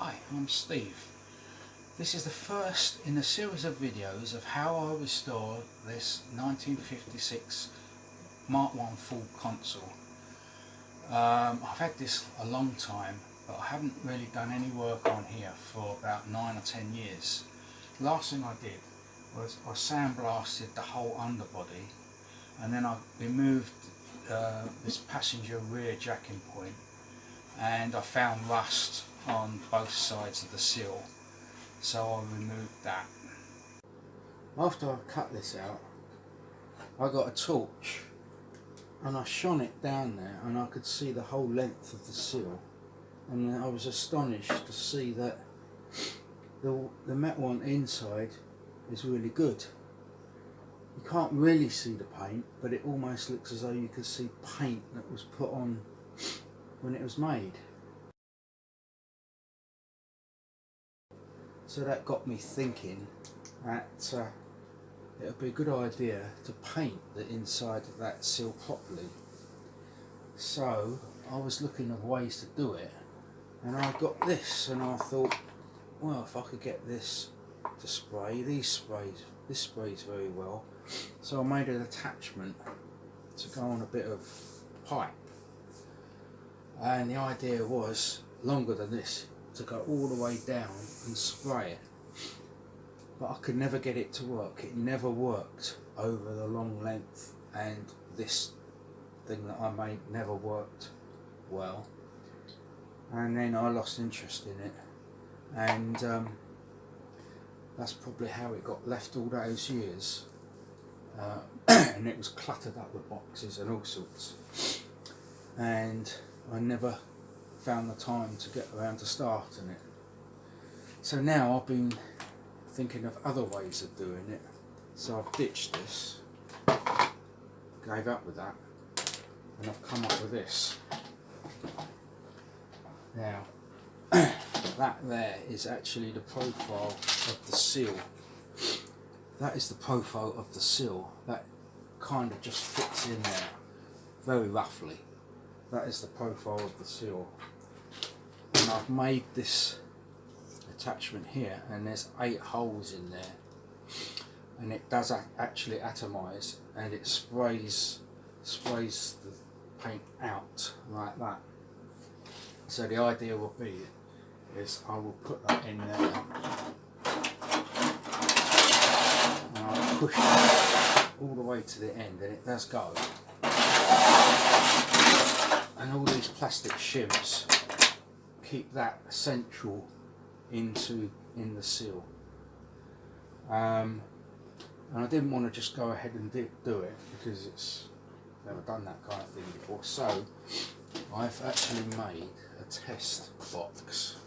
Hi, I'm Steve. This is the first in a series of videos of how I restored this 1956 Mark 1 full console. I've had this a long time, but I haven't really done any work on here for about 9 or 10 years. Last thing I did was I sandblasted the whole underbody, and then I removed this passenger rear jacking point, and I found rust on both sides of the sill, so I removed that. After I cut this out, I got a torch and I shone it down there, and I could see the whole length of the sill, and I was astonished to see that the metal on the inside is really good. You can't really see the paint, but it almost looks as though you could see paint that was put on when it was made. So that got me thinking that it would be a good idea to paint the inside of that sill properly. So I was looking at ways to do it, and I got this, and I thought, well, if I could get this to spray, this sprays very well. So I made an attachment to go on a bit of pipe, and the idea was longer than this, to go all the way down and spray it, but I could never get it to work. It never worked over the long length, and this thing that I made never worked well, and then I lost interest in it, and that's probably how it got left all those years, and it was cluttered up with boxes and all sorts, and I never found the time to get around to starting it. So now I've been thinking of other ways of doing it, so I've ditched this, gave up with that, and I've come up with this. Now that there is actually the profile of the sill. That is the profile of the sill. That kind of just fits in there very roughly. That is the profile of the sill, and I've made this attachment here, and there's 8 holes in there, and it does actually atomize, and it sprays the paint out like that. So the idea will be is I will put that in there, and I'll push it all the way to the end, and it does go. And all these plastic shims keep that central in the sill. And I didn't want to just go ahead and do it, because it's never done that kind of thing before. So I've actually made a test box,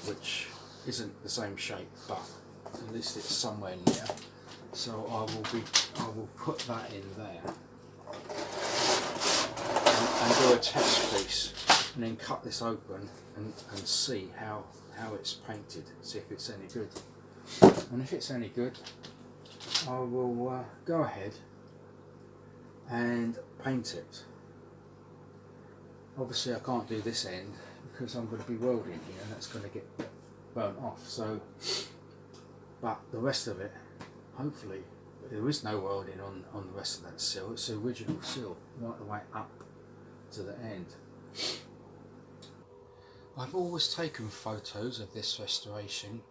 which isn't the same shape, but at least it's somewhere near. So I will put that in there, and do a test piece, and then cut this open and see how it's painted, see if it's any good. And if it's any good, I will go ahead and paint it. Obviously I can't do this end because I'm going to be welding here, and that's going to get burnt off. So, but the rest of it, hopefully, there is no welding on the rest of that sill. It's the original sill right the way up to the end. I've always taken photos of this restoration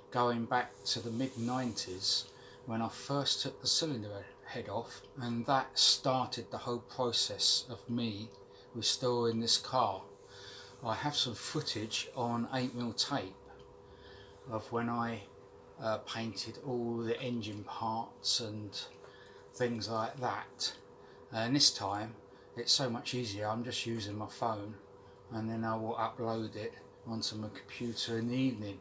going back to the mid-90s, when I first took the cylinder head off, and that started the whole process of me restoring this car. I have some footage on 8mm tape of when I painted all the engine parts and things like that, and this time it's so much easier. I'm just using my phone, and then I will upload it onto my computer in the evening.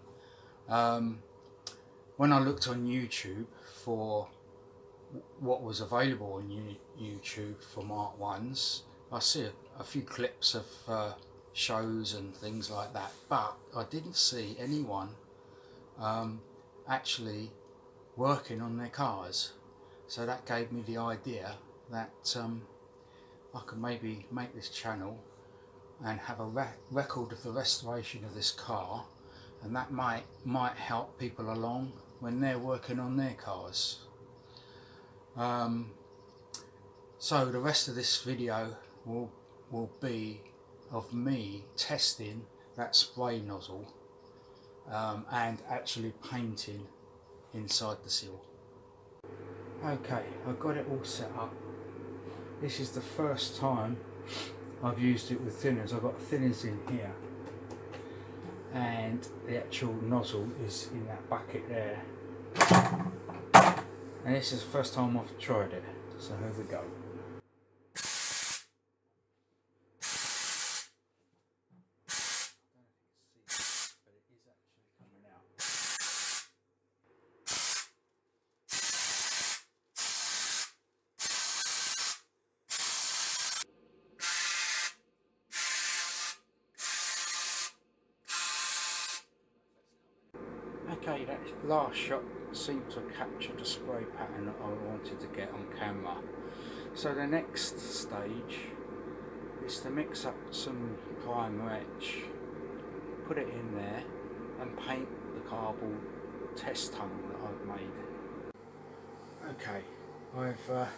When I looked on YouTube for what was available on YouTube for Mark 1s, I see a few clips of shows and things like that, but I didn't see anyone actually working on their cars. So that gave me the idea that I could maybe make this channel and have a record of the restoration of this car, and that might help people along when they're working on their cars. So the rest of this video will be of me testing that spray nozzle and actually painting inside the sill. Okay, I've got it all set up. This is the first time I've used it with thinners. I've got thinners in here and the actual nozzle is in that bucket there, and this is the first time I've tried it, so here we go. Okay, that last shot seemed to capture the spray pattern that I wanted to get on camera. So the next stage is to mix up some primer etch, put it in there and paint the cardboard test tunnel that I've made. Okay, I've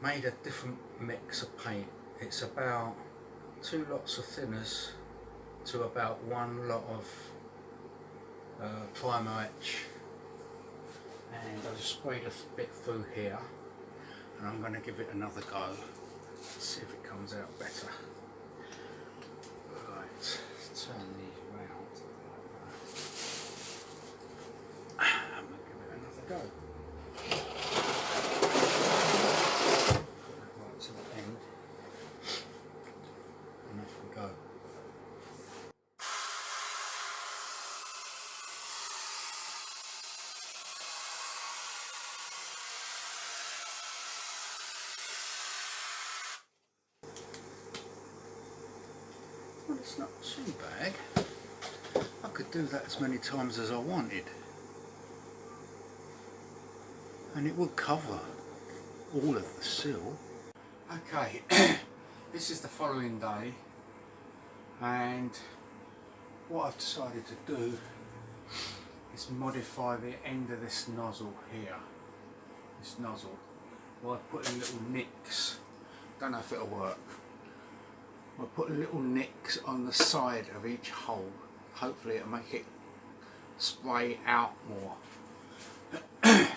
made a different mix of paint. It's about 2 lots of thinners to about 1 lot of primer etch, and I've sprayed a bit through here, and I'm going to give it another go, see if it comes out better. Right, turn these round like that. I'm going to give it another go. Put that right to the end, and off we go. Well, it's not too bad. I could do that as many times as I wanted, and it would cover all of the sill. Okay, this is the following day, and what I've decided to do is modify the end of this nozzle here. This nozzle, by putting little nicks. Don't know if it'll work. I'll put little nicks on the side of each hole. Hopefully it'll make it spray out more.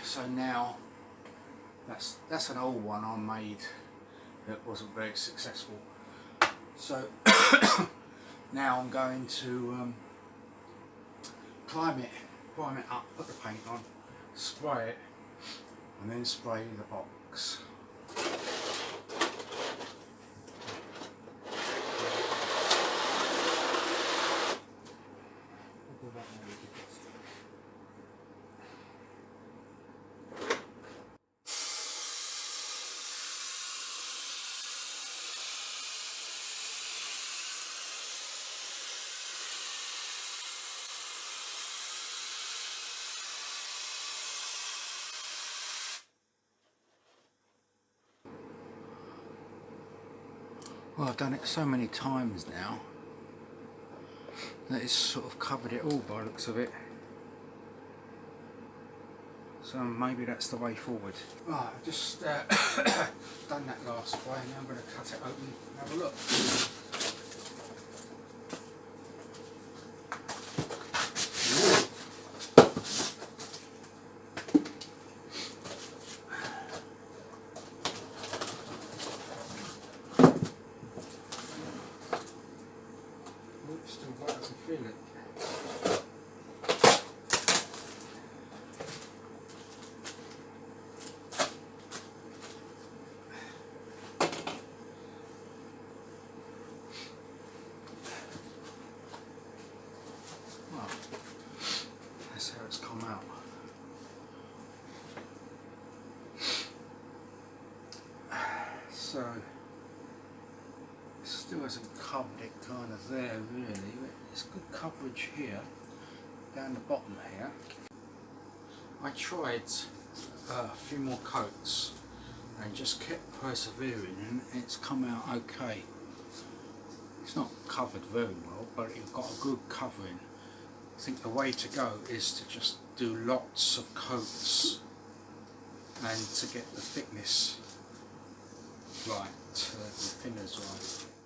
So now that's an old one I made that wasn't very successful. So now I'm going to prime it up, put the paint on, spray it, and then spray the box. Well, I've done it so many times now that it's sort of covered it all by the looks of it. So maybe that's the way forward. Right, I've just done that last spray, and now I'm going to cut it open and have a look. Still wet, I can feel it. Well, that's how it's come out. So still hasn't covered it kind of there really, but it's good coverage here, down the bottom here. I tried a few more coats and just kept persevering, and it's come out okay. It's not covered very well, but it's got a good covering. I think the way to go is to just do lots of coats and to get the thickness right, the thinners right.